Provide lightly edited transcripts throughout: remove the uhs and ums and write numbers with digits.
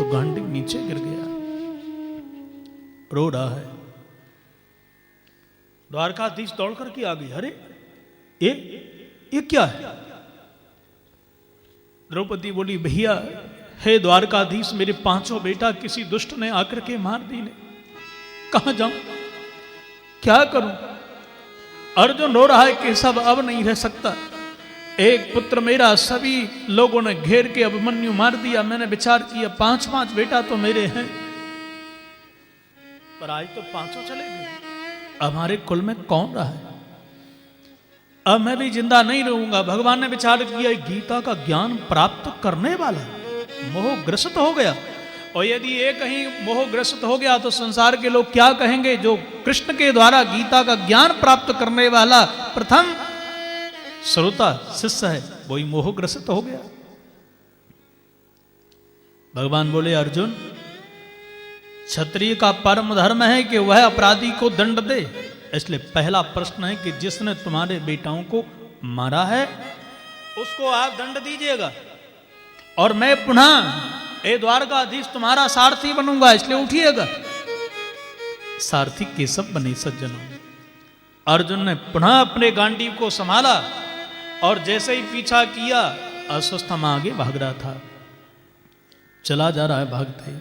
तो गांडीव नीचे गिर गया, रो रहा है। द्वारकाधीश दौड़ करके आ गई, अरे ये क्या है? द्रौपदी बोली, भैया हे द्वारकाधीश, मेरे पांचों बेटा किसी दुष्ट ने आकर के मार दी ने, कहां जाऊं, क्या करूं? अर्जुन रो रहा है कि सब अब नहीं रह सकता, एक पुत्र मेरा सभी लोगों ने घेर के अभिमन्यु मार दिया, मैंने विचार किया 5-5 बेटा तो मेरे हैं, पर आज तो 5 चले गए, हमारे कुल में कौन रहा है? अब मैं भी जिंदा नहीं रहूंगा। भगवान ने विचार किया, गीता का ज्ञान प्राप्त करने वाला मोहग्रस्त हो गया, और यदि ये कहीं मोहग्रस्त हो गया तो संसार के लोग क्या कहेंगे? जो कृष्ण के द्वारा गीता का ज्ञान प्राप्त करने वाला प्रथम श्रोता शिष्य है, वही मोहग्रस्त हो गया। भगवान बोले, अर्जुन, क्षत्रिय का परम धर्म है कि वह अपराधी को दंड दे, इसलिए पहला प्रश्न है कि जिसने तुम्हारे बेटाओं को मारा है उसको आप दंड दीजिएगा, और मैं पुनः ए द्वारकाधीश तुम्हारा सारथी बनूंगा, इसलिए उठिएगा। सारथी केशव बने सज्जनों। अर्जुन ने पुनः अपने गांडीव को संभाला और जैसे ही पीछा किया, अस्वस्थमा आगे भाग रहा था, चला जा रहा है भागते।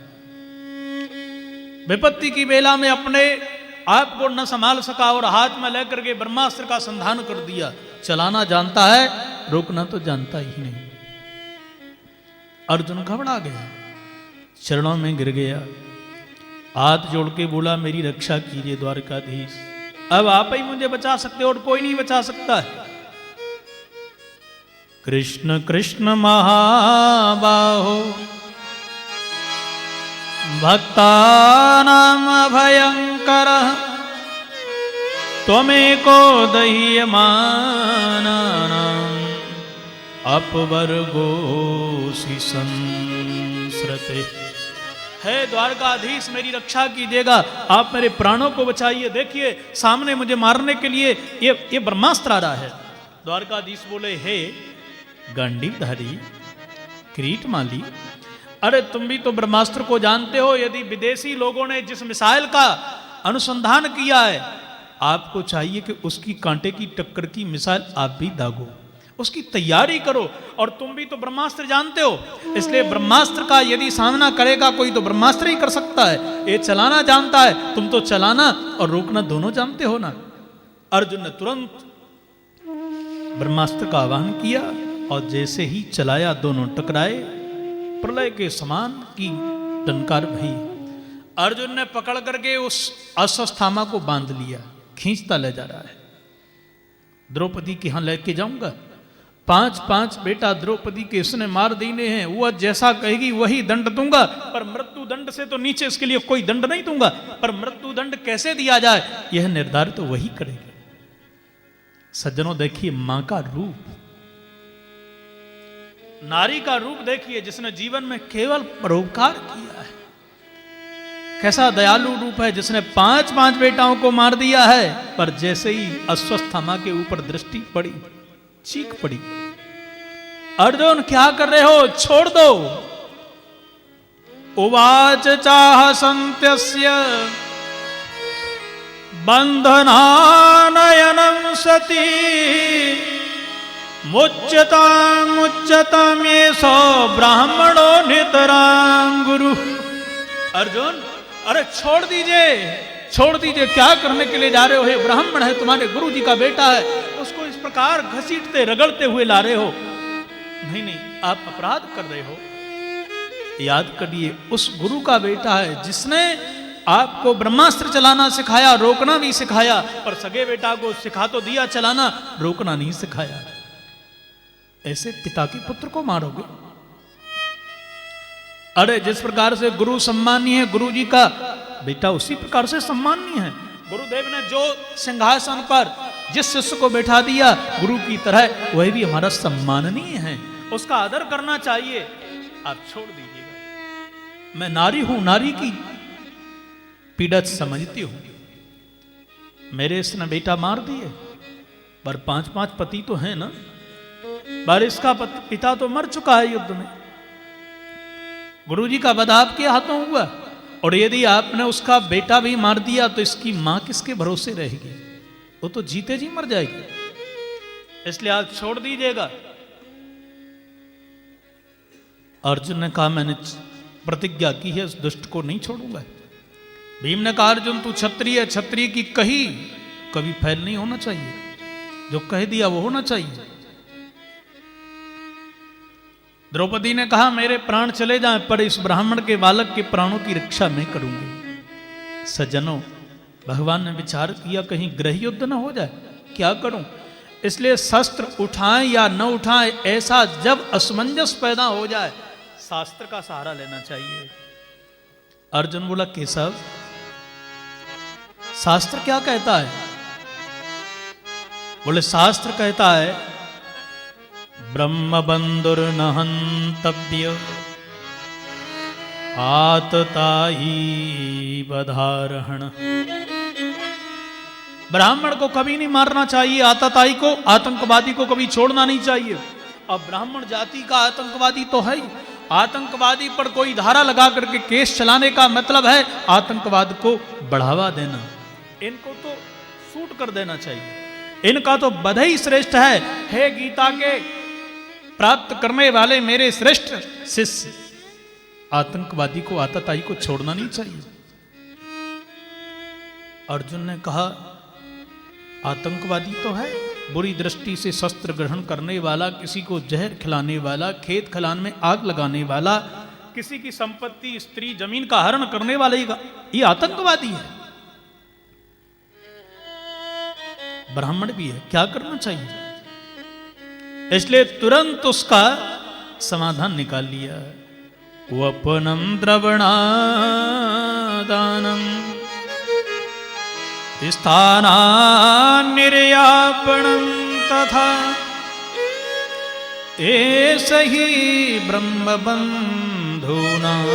विपत्ति की बेला में अपने आप को न संभाल सका और हाथ में लेकर के ब्रह्मास्त्र का संधान कर दिया। चलाना जानता है, रोकना तो जानता ही नहीं। अर्जुन घबरा गया, चरणों में गिर गया, हाथ जोड़ के बोला, मेरी रक्षा कीजिए द्वारकाधीश, अब आप ही मुझे बचा सकते हो और कोई नहीं बचा सकता है। कृष्ण कृष्ण महाबाहो भक्तानां भयंकर त्वमेको दह्यमानानां अपवर्गोऽसि संसृते। है द्वारकाधीश, मेरी रक्षा कीजिएगा, आप मेरे प्राणों को बचाइए। देखिए सामने मुझे मारने के लिए ये ब्रह्मास्त्र आ रहा है। द्वारकाधीश बोले, हे गांडीवधारी किरीटमाली, अरे तुम भी तो ब्रह्मास्त्र को जानते हो। यदि विदेशी लोगों ने जिस मिसाइल का अनुसंधान किया है, आपको चाहिए कि उसकी कांटे की टक्कर की मिसाइल आप भी दागो, उसकी तैयारी करो। और तुम भी तो ब्रह्मास्त्र जानते हो, इसलिए ब्रह्मास्त्र का यदि सामना करेगा कोई तो ब्रह्मास्त्र ही कर सकता है। ये चलाना जानता है, तुम तो चलाना और रोकना दोनों जानते हो ना। अर्जुन ने तुरंत ब्रह्मास्त्र का आह्वान किया और जैसे ही चलाया, दोनों टकराए, प्रलय के समान की टंकार भई। अर्जुन ने पकड़ करके उस अश्वत्थामा को बांध लिया, खींचता ले जा रहा है। द्रौपदी के यहां लेके जाऊंगा, 5-5 बेटा द्रौपदी के इसने मार देने हैं, वह जैसा कहेगी वही दंड दूंगा, पर मृत्यु दंड से तो नीचे इसके लिए कोई दंड नहीं दूंगा। पर मृत्यु दंड कैसे दिया जाए यह निर्धारित तो वही करेगी। सज्जनों देखिए मां का रूप, नारी का रूप देखिए, जिसने जीवन में केवल परोपकार किया है। कैसा दयालु रूप है, जिसने 5-5 बेटाओं को मार दिया है, पर जैसे ही अश्वत्थामा के ऊपर दृष्टि पड़ी, चीख पड़ी, अर्जुन क्या कर रहे हो, छोड़ दो। उवाच चाह संत्यस्य बंधनानयनं सती मुच्यताम ये सो ब्राह्मणो नितरां गुरु। अर्जुन, अरे छोड़ दीजिए, छोड़ दीजिए, क्या करने के लिए जा रहे हो? हे ब्राह्मण है, तुम्हारे गुरु जी का बेटा है, उसको इस प्रकार घसीटते रगड़ते हुए ला रहे हो। नहीं नहीं, आप अपराध कर रहे हो। याद करिए, उस गुरु का बेटा है जिसने आपको ब्रह्मास्त्र चलाना सिखाया, रोकना भी सिखाया, पर सगे बेटा को सिखा तो दिया चलाना, रोकना नहीं सिखाया। ऐसे पिता के पुत्र को मारोगे? अरे जिस प्रकार से गुरु सम्मानीय है, गुरु जी का बेटा उसी प्रकार से सम्मानीय है। गुरुदेव ने जो सिंहासन पर जिस शिष्य को बैठा दिया गुरु की तरह, वह भी हमारा सम्माननीय है, उसका आदर करना चाहिए। आप छोड़ दीजिएगा। मैं नारी हूं, नारी की पीड़ा समझती हूं। मेरे इसने बेटा मार दिए, पर 5-5 पति तो हैं ना, पर इसका पिता तो मर चुका है युद्ध में। गुरुजी का वध आपके हाथों हुआ, और यदि आपने उसका बेटा भी मार दिया तो इसकी मां किसके भरोसे रहेगी? वो तो जीते जी मर जाएगी। इसलिए आज छोड़ दीजिएगा। अर्जुन ने कहा मैंने प्रतिज्ञा की है, उस दुष्ट को नहीं छोड़ूंगा। भीम ने कहा अर्जुन तू क्षत्रिय है, क्षत्रिय की कही कभी फैल नहीं होना चाहिए, जो कह दिया वो होना चाहिए। द्रौपदी ने कहा मेरे प्राण चले जाएं पर इस ब्राह्मण के बालक के प्राणों की रक्षा मैं करूंगी। सज्जनों, भगवान ने विचार किया कहीं गृह युद्ध न हो जाए, क्या करूं? इसलिए शस्त्र उठाएं या न उठाएं, ऐसा जब असमंजस पैदा हो जाए शास्त्र का सहारा लेना चाहिए। अर्जुन बोला केशव, शास्त्र क्या कहता है? बोले शास्त्र कहता है ब्रह्म बंधुर न हंतव्य आतताई बधारहण। ब्राह्मण को कभी नहीं मारना चाहिए, आतताई को, आतंकवादी को कभी छोड़ना नहीं चाहिए। अब ब्राह्मण जाति का आतंकवादी तो है ही, आतंकवादी पर कोई धारा लगा करके केस चलाने का मतलब है आतंकवाद को बढ़ावा देना। इनको तो शूट कर देना चाहिए, इनका तो वध ही श्रेष्ठ है। हे गीता के प्राप्त करने वाले मेरे श्रेष्ठ शिष्य, आतंकवादी को, आतताई को छोड़ना नहीं चाहिए। अर्जुन ने कहा आतंकवादी तो है, बुरी दृष्टि से शस्त्र ग्रहण करने वाला, किसी को जहर खिलाने वाला, खेत खलिहान में आग लगाने वाला, किसी की संपत्ति, स्त्री, जमीन का हरण करने वाला, ये आतंकवादी है। ब्राह्मण भी है, क्या करना चाहिए? इसलिए तुरंत उसका समाधान निकाल लिया। वपनम द्रवणादानम स्थानान्निर्यापणं तथा ऐस ही ब्रह्मबन्धूनां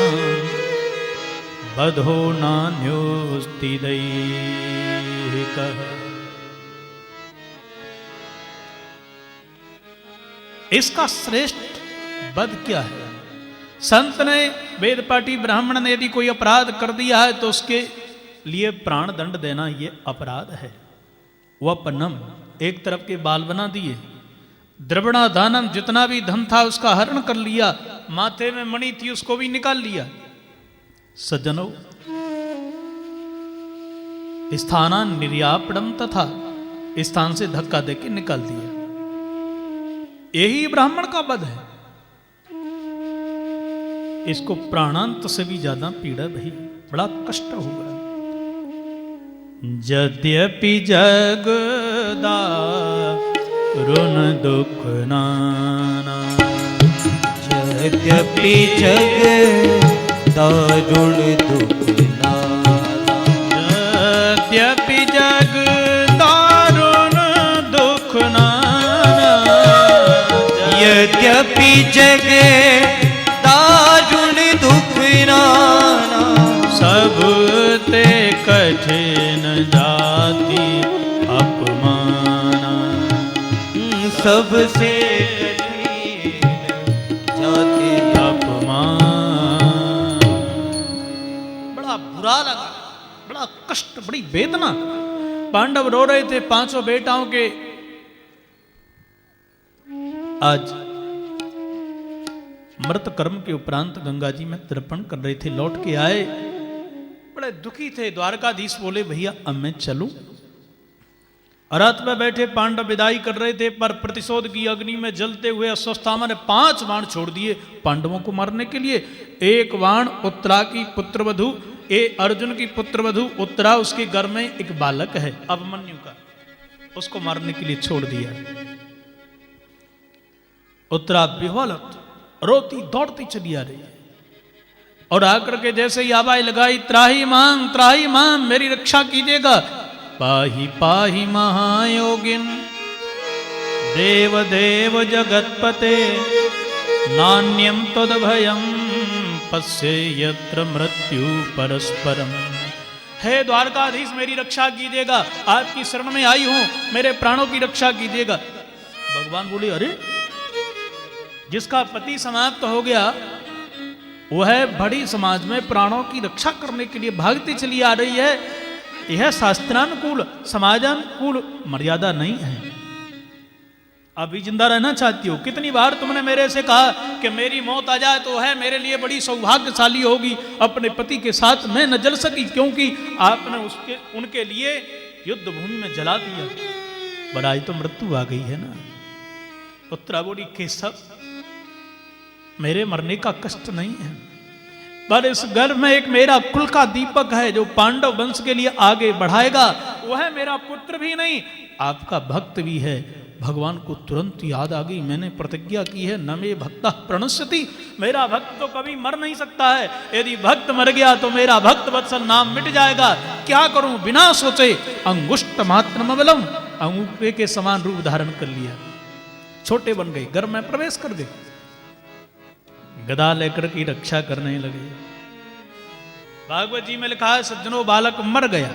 बधो नान्योस्ति दैहिकः। इसका श्रेष्ठ वध क्या है? संत ने, वेदपाठी ब्राह्मण ने यदि कोई अपराध कर दिया है तो उसके लिए प्राण दंड देना ये अपराध है। वपनम, एक तरफ के बाल बना दिए, द्रवणा दानम, जितना भी धन था उसका हरण कर लिया, माथे में मणि थी उसको भी निकाल लिया। सज्जनों, स्थाना निर्यापणम तथा, स्थान से धक्का देके निकाल दिया। यही ब्राह्मण का वध है। इसको प्राणांत से भी ज्यादा पीड़ा रही, बड़ा कष्ट हुआ। यद्यपि जगदारुण दुख नाना, यद्यपि जगदारुण दुख नाना, यद्यपि जगदारुण दुख नाना, यद्यपि जगदारुण दुख नाना, सब ते कठिन जाति अपमाना, सबसे कठिन जाति अपमान। बड़ा बुरा लगा, बड़ा कष्ट, बड़ी वेदना। पांडव रो रहे थे पांचों बेटाओं के। आज मृत कर्म के उपरांत गंगा जी में तर्पण कर रहे थे, लौट के आए, बड़े दुखी थे। द्वारकाधीश बोले भैया अब मैं चलूं? रथ में बैठे पांडव विदाई कर रहे थे, पर प्रतिशोध की अग्नि में जलते हुए अश्वत्थामा ने 5 बाण छोड़ दिए पांडवों को मारने के लिए। एक बाण उत्तरा की पुत्रवधू, अर्जुन की पुत्रवधू उत्तरा, उसके घर में एक बालक है अभिमन्यु का, उसको मारने के लिए छोड़ दिया। उत्तरा विह्वल रोती दौड़ती चली आ रही है, और आकर के जैसे ही आवाज लगाई त्राही मां मेरी रक्षा कीजिएगा। पाही पाही महायोगिन देव देव जगतपते, नान्यम तदभयम पश्ये यत्र मृत्यु परस्परम। हे द्वारकाधीश मेरी रक्षा कीजिएगा, आपकी शरण में आई हूं, मेरे प्राणों की रक्षा कीजिएगा। भगवान बोले अरे जिसका पति समाप्त हो गया वह बड़ी समाज में प्राणों की रक्षा करने के लिए भागती चली आ रही है। यह शास्त्रानुकूल समाजानुकूल मर्यादा नहीं है। आप भी जिंदा रहना चाहती हो? कितनी बार तुमने मेरे से कहा कि मेरी मौत आ जाए तो है मेरे लिए बड़ी सौभाग्यशाली होगी। अपने पति के साथ मैं न जल सकी क्योंकि आपने उनके लिए युद्ध भूमि में जला दिया। पर आज तो मृत्यु आ गई है ना। उत्तरा बोली केशव, मेरे मरने का कष्ट नहीं है, पर इस घर में एक मेरा कुल का दीपक है जो पांडव वंश के लिए आगे बढ़ाएगा। वह मेरा पुत्र भी नहीं, आपका भक्त भी है। भगवान को तुरंत याद आ गई, मैंने प्रतिज्ञा की है न मे भक्तः प्रणश्यति, मेरा भक्त तो कभी मर नहीं सकता है। यदि भक्त मर गया तो मेरा भक्त वत्सल नाम मिट जाएगा। क्या करूं? बिना सोचे अंगुष्ट मात्र बलम, अंगूठे के समान रूप धारण कर लिया। छोटे बन गए, घर में प्रवेश कर गए, गदा लेकर की रक्षा करने लगे। भागवत जी में लिखा है, सज्जनों बालक मर गया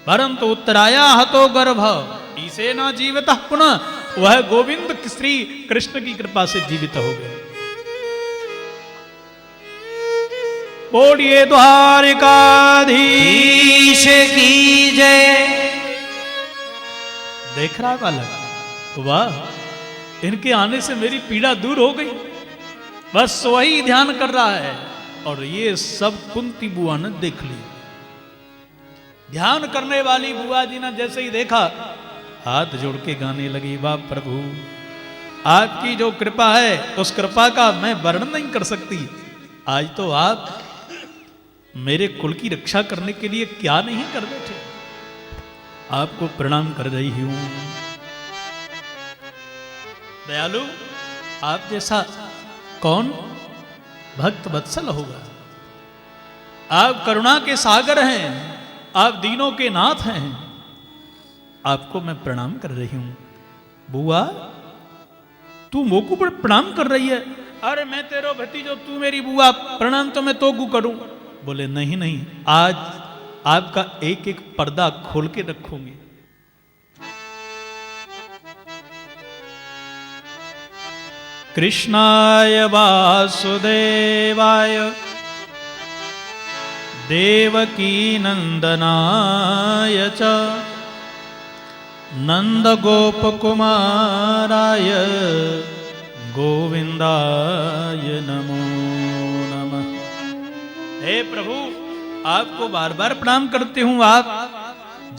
परंतु उत्तराया हतो गर्भ इसे ना जीवित पुनः, वह गोविंद श्री कृष्ण की कृपा से जीवित हो गए। बोलिए द्वारिकाधीश की जय। देख रहा बालक, वाह, इनके आने से मेरी पीड़ा दूर हो गई। बस वही ध्यान कर रहा है। और ये सब कुंती बुआ ने देख लिया। ध्यान करने वाली बुआ जी ने जैसे ही देखा, हाथ जोड़ के गाने लगी, वाह प्रभु, आपकी जो कृपा है उस कृपा का मैं वर्णन नहीं कर सकती। आज तो आप मेरे कुल की रक्षा करने के लिए क्या नहीं कर बैठे। आपको प्रणाम कर रही हूं। दयालु, आप जैसा कौन भक्त वत्सल होगा? आप करुणा के सागर हैं, आप दीनों के नाथ हैं। आपको मैं प्रणाम कर रही हूं। बुआ, तू मोकू पर प्रणाम कर रही है? अरे मैं तेरो भतीजो, तू मेरी बुआ, प्रणाम तो मैं तोकू करूं। बोले नहीं नहीं, आज आपका एक एक पर्दा खोल के रखूंगी। कृष्णाय वासुदेवाय देवकी नंदनाय च नंद गोप कुमाराय गोविंदाय नमो नमः। हे प्रभु, आपको बार बार प्रणाम करती हूं। आप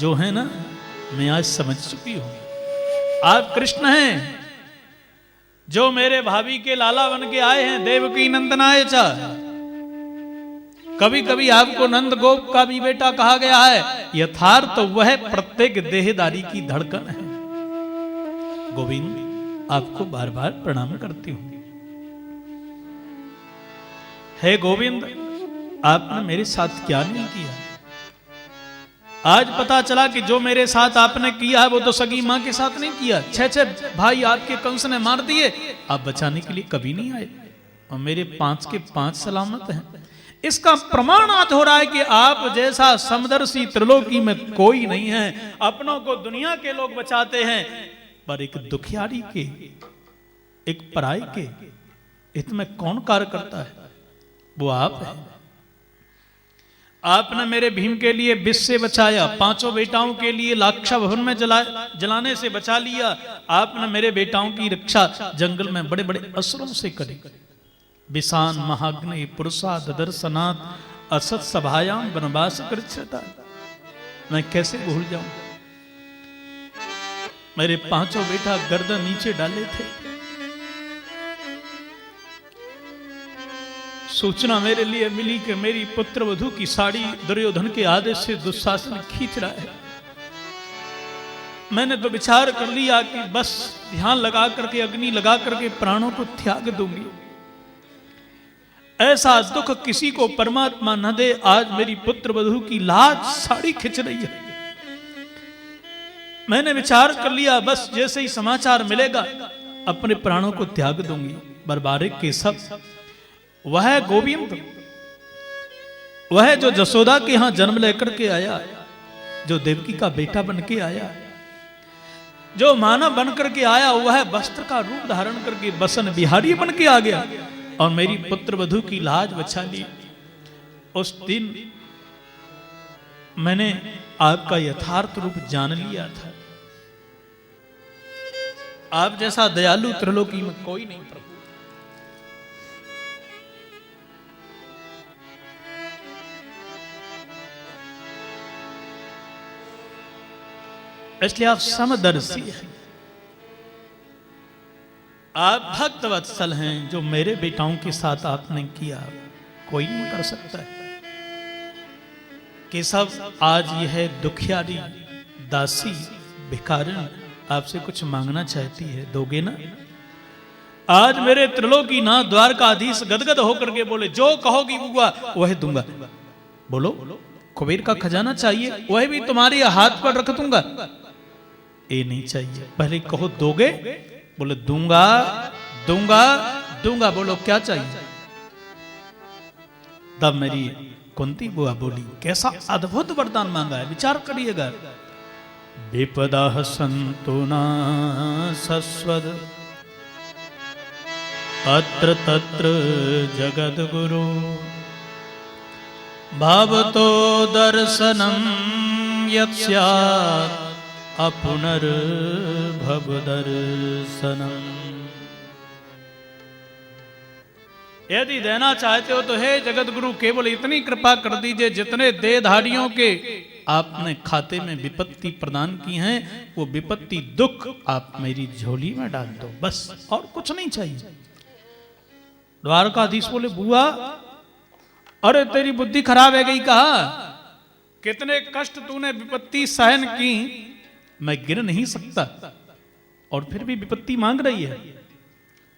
जो है ना, मैं आज समझ चुकी हूं, आप कृष्ण हैं जो मेरे भाभी के लाला बन के आए हैं। देवकी नंदनाय च, कभी कभी आपको नंद गोप का भी बेटा कहा गया है। यथार्थ वह प्रत्येक देहदारी की धड़कन है। गोविंद, आपको बार बार प्रणाम करती हूं। हे गोविंद, आपने मेरे साथ क्या नहीं किया। आज पता चला कि जो मेरे साथ आपने किया है वो तो सगी मां के साथ नहीं किया। 6 भाई आपके कंस ने मार दिए, आप बचाने के लिए कभी नहीं आए, और मेरे 5 के 5 सलामत हैं। इसका प्रमाण आज हो रहा है कि आप जैसा समदर्शी त्रिलोकी में कोई नहीं है। अपनों को दुनिया के लोग बचाते हैं, पर एक दुखियारी के, एक पराई के हित में कौन कार्य करता है? वो आप हैं। आपने मेरे भीम के लिए विष से बचाया, 5 बेटाओं के लिए लाक्षा भवन में जलाने से बचा लिया। आपने मेरे बेटाओं की रक्षा जंगल में बड़े बड़े असुरों से करी। विषान महाग्नि पुरुषा ददर्शनाथ असत सभायाम वनवास कृच्छता, मैं कैसे भूल जाऊं। मेरे 5 बेटा गर्दन नीचे डाले थे। सूचना मेरे लिए मिली कि मेरी पुत्र वधू की साड़ी दुर्योधन के आदेश से दुशासन खींच रहा है। मैंने तो विचार कर लिया कि बस ध्यान लगा करके, अग्नि लगा करके प्राणों को त्याग दूंगी। ऐसा दुख किसी को परमात्मा न दे। आज मेरी पुत्र वधू की लाज साड़ी खिंच रही है। मैंने विचार कर लिया, बस जैसे ही समाचार मिलेगा अपने प्राणों को त्याग दूंगी। बरबारे केशव, वह गोविंद, वह जो जसोदा के यहां जन्म लेकर के आया, जो देवकी का बेटा बन के आया, जो मानव बन करके आया, वह वस्त्र का रूप धारण करके बसन बिहारी बन के आ गया। और मेरी पुत्र वधू की लाज बचा ली। उस दिन मैंने आपका यथार्थ रूप जान लिया था। आप जैसा दयालु त्रिलोकी में कोई नहीं प्रभु। इसलिए आप समदर्शी हैं, आप भक्त वत्सल हैं। जो मेरे बेटाओं के साथ आपने किया कोई नहीं कर सकता है। केशव, आज यह दुखियारी दासी भिखारिन आपसे कुछ मांगना चाहती है, दोगे ना? आज मेरे त्रिलोकी नाथ द्वारकाधीश गदगद होकर के बोले, जो कहोगी बुआ वह दूंगा। बोलो, कुबेर का खजाना चाहिए, वह भी तुम्हारे हाथ पर रख दूंगा। ये नहीं चाहिए, पहले कहो दोगे? बोले दूंगा दूंगा दूंगा। बोलो क्या चाहिए? तब मेरी कुंती बुआ बोली, कैसा अद्भुत वरदान मांगा है, विचार करिएगा। विपदा सन्तु न सस्वद अत्र तत्र जगद्गुरु भवतो दर्शनं यत् स्यात् अपुनर्भव दर्शनम्। यदि देना चाहते हो तो हे जगत गुरु, केवल इतनी कृपा कर दीजिए, जितने देहधारियों के आपने खाते में विपत्ति प्रदान की हैं, वो विपत्ति दुख आप मेरी झोली में डाल दो, बस, और कुछ नहीं चाहिए। द्वारकाधीश बोले, बुआ अरे तेरी बुद्धि खराब है गई, कहा कितने कष्ट तूने विपत्ति सहन की, मैं गिन नहीं सकता, और फिर भी विपत्ति मांग रही है।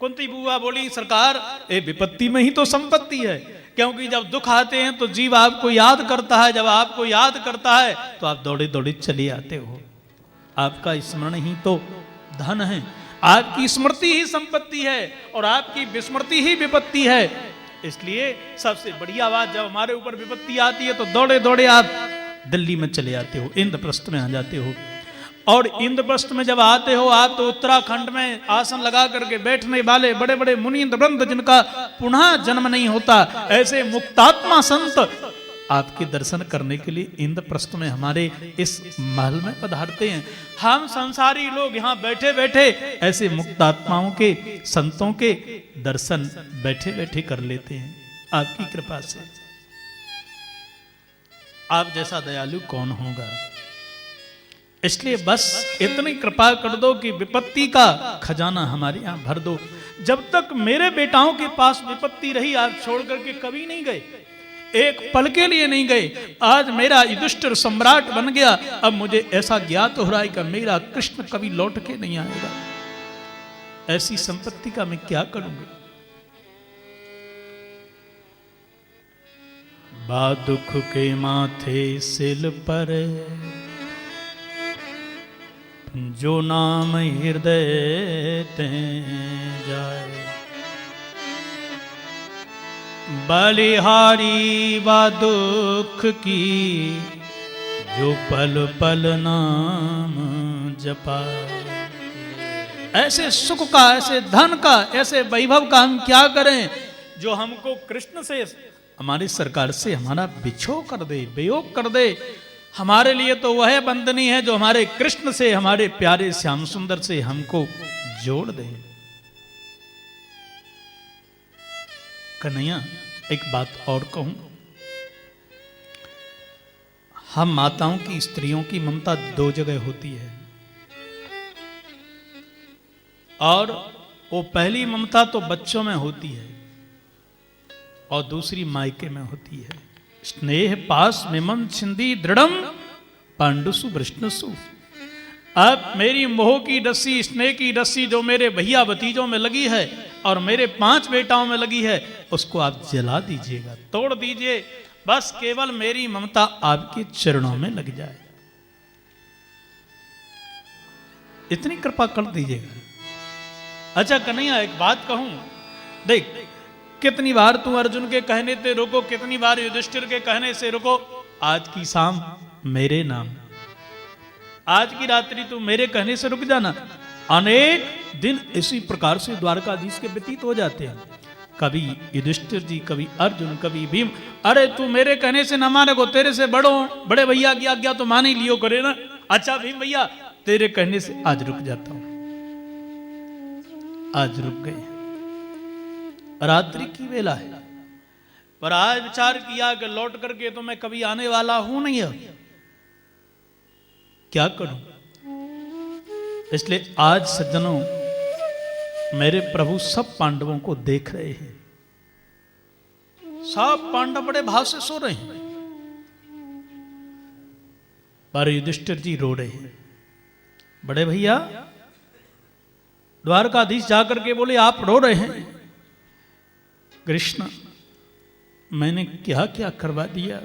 कुंती बुआ बोली, सरकार ये विपत्ति में ही तो संपत्ति है, क्योंकि जब दुख आते हैं तो जीव आपको याद करता है, जब आपको याद करता है तो आप दौड़े दौड़े चले आते हो। आपका स्मरण ही तो धन है, आपकी स्मृति ही संपत्ति है, और आपकी विस्मृति ही विपत्ति है। इसलिए सबसे बढ़िया बात, जब हमारे ऊपर विपत्ति आती है तो दौड़े दौड़े आप दिल्ली में चले आते हो, इंद्रप्रस्थ में आ जाते हो। और इंद्रप्रस्थ में जब आते हो आप, तो उत्तराखंड में आसन लगा करके बैठने वाले बड़े बड़े मुनींद्र वृंद, जिनका पुनः जन्म नहीं होता, ऐसे मुक्तात्मा संत आपके दर्शन करने के लिए इंद्रप्रस्थ में हमारे इस महल में पधारते हैं। हम संसारी लोग यहाँ बैठे बैठे ऐसे मुक्तात्माओं के, संतों के दर्शन बैठे बैठे कर लेते हैं, आपकी कृपा से। आप जैसा दयालु कौन होगा? इसलिए बस इतनी कृपा कर दो कि विपत्ति का खजाना हमारे यहां भर दो। जब तक मेरे बेटाओं के पास विपत्ति रही, आप छोड़ करके कभी नहीं गए, एक पल के लिए नहीं गए। आज मेरा युधिष्ठिर सम्राट बन गया, अब मुझे ऐसा ज्ञात हो रहा है कि मेरा कृष्ण कभी लौट के नहीं आएगा। ऐसी संपत्ति का मैं क्या करूंगा? बा दुख के माथे सिल पर जो नाम हृदय ते जाए, बलिहारी वा दुख की जो पल पल नाम जपाए। ऐसे सुख का, ऐसे धन का, ऐसे वैभव का हम क्या करें जो हमको कृष्ण से, हमारी सरकार से हमारा बिछो कर दे, वियोग कर दे। हमारे लिए तो वह बंदनी है जो हमारे कृष्ण से, हमारे प्यारे श्याम सुंदर से हमको जोड़ दे। कन्हैया, एक बात और कहूं, हम माताओं की, स्त्रियों की ममता दो जगह होती है, और वो पहली ममता तो बच्चों में होती है और दूसरी मायके में होती है। स्नेह पास मिमम छिंदी दृढ़म पांडुसु वृष्णसु। अब मेरी मोह की रस्सी, स्नेह की रस्सी जो मेरे भैया भतीजों में लगी है और मेरे 5 बेटाओं में लगी है, उसको आप जला दीजिएगा, तोड़ दीजिए, बस केवल मेरी ममता आपके चरणों में लग जाए, इतनी कृपा कर दीजिएगा। अच्छा कन्हैया, एक बात कहूं, देख कितनी बार तू अर्जुन के कहने से रुको, कितनी बार युधिष्ठिर के कहने से रुको, आज की शाम मेरे नाम, आज की रात्रि तू मेरे कहने से रुक जाना। अनेक दिन इसी प्रकार से द्वारकाधीश के व्यतीत हो जाते हैं। कभी युधिष्ठिर जी, कभी अर्जुन, कभी भीम। अरे तू मेरे कहने से न माने को, तेरे से बड़े भैया की आज्ञा तो मान ही लियो करे ना। अच्छा भीम भैया, तेरे कहने से आज रुक जाता हूं। आज रुक गए, रात्रि की वेला है, पर आज विचार किया कि लौट करके तो मैं कभी आने वाला हूं नहीं, अब क्या करूं। इसलिए आज सज्जनों, मेरे प्रभु सब पांडवों को देख रहे हैं। सब पांडव बड़े भाव से सो रहे हैं, पर युधिष्ठिर जी रो रहे हैं। बड़े भैया द्वारकाधीश जाकर के बोले, आप रो रहे हैं? कृष्ण, मैंने क्या क्या करवा दिया।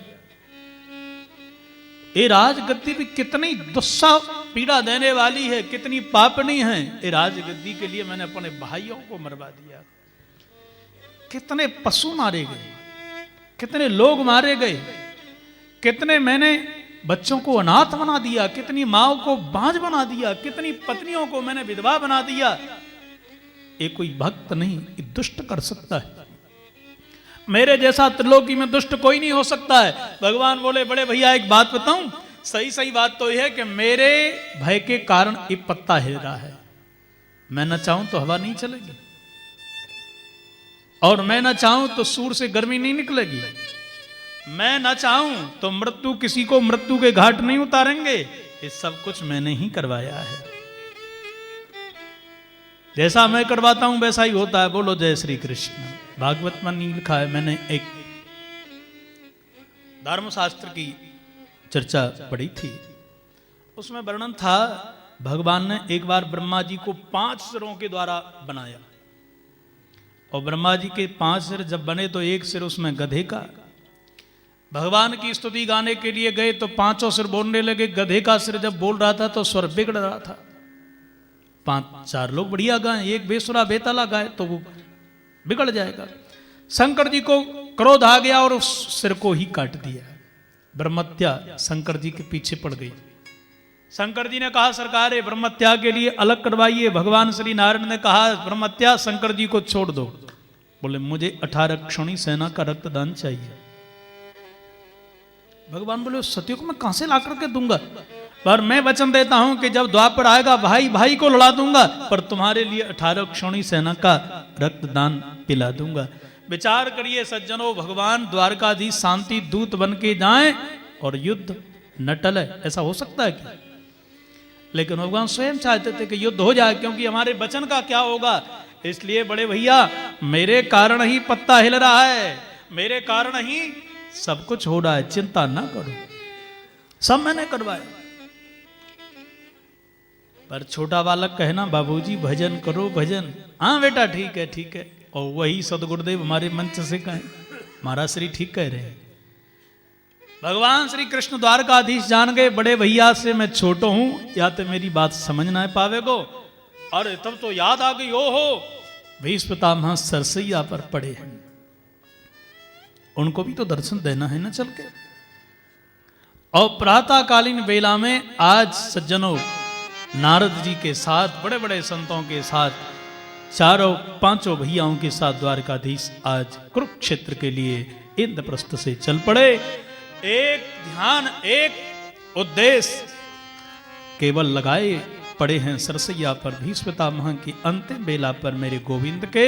ये राजगद्दी भी कितनी दुस्सा पीड़ा देने वाली है, कितनी पापनी है। ये राजगद्दी के लिए मैंने अपने भाइयों को मरवा दिया। कितने पशु मारे गए, कितने लोग मारे गए, कितने मैंने बच्चों को अनाथ बना दिया, कितनी माओ को बांझ बना दिया, कितनी पत्नियों को मैंने विधवा बना दिया। ये कोई भक्त नहीं, ये दुष्ट कर सकता है। मेरे जैसा त्रिलोकी में दुष्ट कोई नहीं हो सकता है। भगवान बोले, बड़े भैया एक बात बताऊं, सही बात तो यह है कि मेरे भय के कारण ये पत्ता हिल रहा है। मैं न चाहूं तो हवा नहीं चलेगी, और मैं न चाहूं तो सूर्य से गर्मी नहीं निकलेगी। मैं न चाहूं तो मृत्यु किसी को मृत्यु के घाट नहीं उतारेंगे। ये सब कुछ मैंने ही करवाया है। जैसा मैं करवाता हूं वैसा ही होता है। बोलो जय श्री कृष्ण। भागवत में नहीं लिखा है, मैंने एक धर्मशास्त्र की चर्चा पढ़ी थी, उसमें वर्णन था भगवान ने एक बार ब्रह्मा जी को 5 सिरों के द्वारा बनाया, और ब्रह्मा जी के 5 सिर जब बने तो एक सिर उसमें गधे का। भगवान की स्तुति गाने के लिए गए तो 5 सिर बोलने लगे। गधे का सिर जब बोल रहा था तो स्वर बिगड़ रहा था। 5-4 लोग बढ़िया गाएं, एक बेसुरा बेताला गाए तो वो बिगड़ जाएगा। शंकर जी को क्रोध आ गया और उस सिर को ही काट दिया। ब्रह्मत्या शंकर जी के पीछे पड़ गई। शंकर जी ने कहा, सरकार ब्रह्मत्या के लिए अलग करवाइए। भगवान श्री नारायण ने कहा, ब्रह्मत्या शंकर जी को छोड़ दो। बोले, मुझे 18 क्षणी सेना का रक्तदान चाहिए। भगवान बोले, उस सत्य को मैं कहां से ला करके दूंगा, पर मैं वचन देता हूं कि जब द्वापर आएगा भाई भाई को लड़ा दूंगा, पर तुम्हारे लिए 18 क्षणी सेना का रक्तदान पिला दूंगा। विचार करिए सज्जनों, भगवान द्वारकाधीश शांति दूत बन के जाएं और युद्ध न टले, ऐसा हो सकता है क्या? लेकिन भगवान स्वयं चाहते थे कि युद्ध हो जाए, क्योंकि हमारे वचन का क्या होगा। इसलिए बड़े भैया, मेरे कारण ही पत्ता हिल रहा है, मेरे कारण ही सब कुछ हो रहा है, चिंता ना करो, सब मैंने करवाया। पर छोटा बालक कहे ना, बाबूजी भजन करो भजन। हाँ बेटा ठीक है ठीक है, और वही सदगुरुदेव हमारे मंच से कहें, महाराज श्री ठीक कह रहे हैं। भगवान श्री कृष्ण द्वारकाधीश जान गए, बड़े भैया से मैं छोटो हूं, या तो मेरी बात समझ ना पावे गो। अरे तब तो याद आ गई, ओ हो भीष्म पितामह सरसैया पर पड़े हैं, उनको भी तो दर्शन देना है ना चल के। और प्रातःकालीन वेला में आज सज्जनों नारद जी के साथ, बड़े बड़े संतों के साथ, 4-5 भैयाओं के साथ द्वारकाधीश आज कुरुक्षेत्र के लिए इंद्रप्रस्थ से चल पड़े। एक ध्यान, एक उद्देश्य केवल लगाए पड़े हैं सरसैया पर। भीष्म पितामह की अंतिम बेला पर मेरे गोविंद के,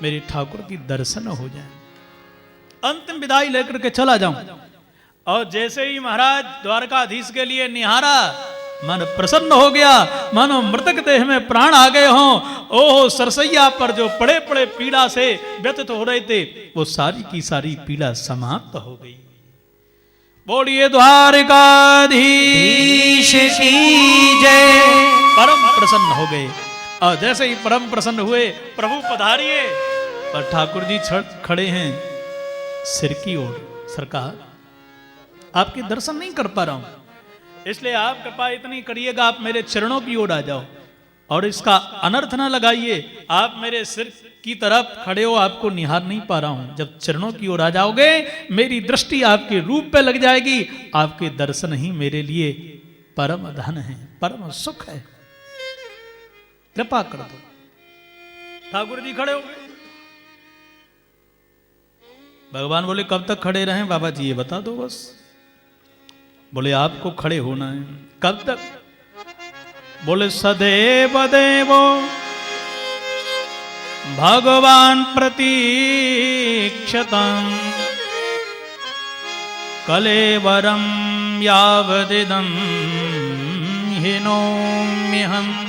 मेरे ठाकुर की दर्शन हो जाए, अंतिम विदाई लेकर के चला जाऊं। और जैसे ही महाराज द्वारकाधीश के लिए निहारा, मन प्रसन्न हो गया, मानो मृतक देह में प्राण आ गए हों। ओह, सरसैया पर जो पड़े पड़े पीड़ा से व्यथित हो रहे थे, वो सारी की सारी पीड़ा समाप्त हो गई। बोलिए द्वारकाधीश की जय। परम प्रसन्न हो गए, और जैसे ही परम प्रसन्न हुए, प्रभु पधारिए। पर ठाकुर जी खड़े हैं सिर की ओर, सरकार आपके दर्शन नहीं कर पा रहा हूं, इसलिए आप कृपा इतनी करिएगा, आप मेरे चरणों की ओर आ जाओ, और इसका अनर्थ ना लगाइए। आप मेरे सिर की तरफ खड़े हो, आपको निहार नहीं पा रहा हूं। जब चरणों की ओर आ जाओगे, मेरी दृष्टि आपके रूप पे लग जाएगी। आपके दर्शन ही मेरे लिए परम धन है, परम सुख है, कृपा कर दो। ठाकुर जी खड़े हो गए। भगवान बोले कब तक खड़े रहें बाबा जी, ये बता दो बस। बोले आपको खड़े होना है। कब तक? बोले सदैव देवो भगवान प्रतीक्षतम् कलेवरम यावदिदं हिनोम्यहम्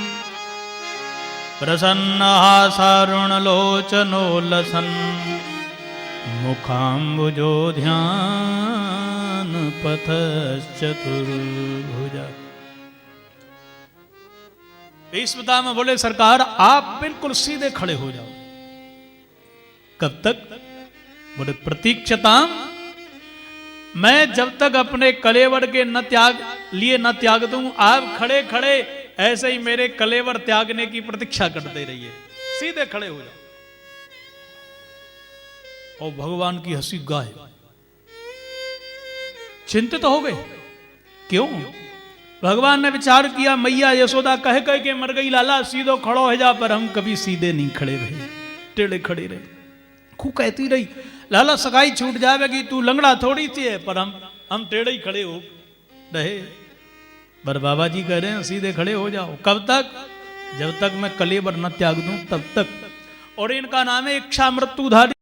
प्रसन्नहासारुणलोचनो लसन् मुखाम्बुजो ध्यान पथश्चतुर्भुजा। भीष्मपितामह बोले सरकार आप बिल्कुल सीधे खड़े हो जाओ। कब तक? बोले प्रतीक्षताम, मैं जब तक अपने कलेवर के न त्याग दूं, आप खड़े खड़े ऐसे ही मेरे कलेवर त्यागने की प्रतीक्षा करते रहिए, सीधे खड़े हो जाओ। और भगवान की हंसी गाय, चिंतित हो गए। क्यों? भगवान ने विचार किया मैया यशोदा कह कह के मर गई, लाला सीधो खड़ो है जा, पर हम कभी सीधे नहीं खड़े रहे, टेढ़े खड़े रहे। खूब कहती रही लाला सगाई छूट जाएगी, तू लंगड़ा थोड़ी सी है, पर हम टेढ़े ही खड़े हो रहे। पर बाबा जी कह रहे हैं सीधे खड़े हो जाओ। कब तक? जब तक मैं कलेवर न त्याग दूं तब तक। और इनका नाम है इच्छा मृत्युधारी।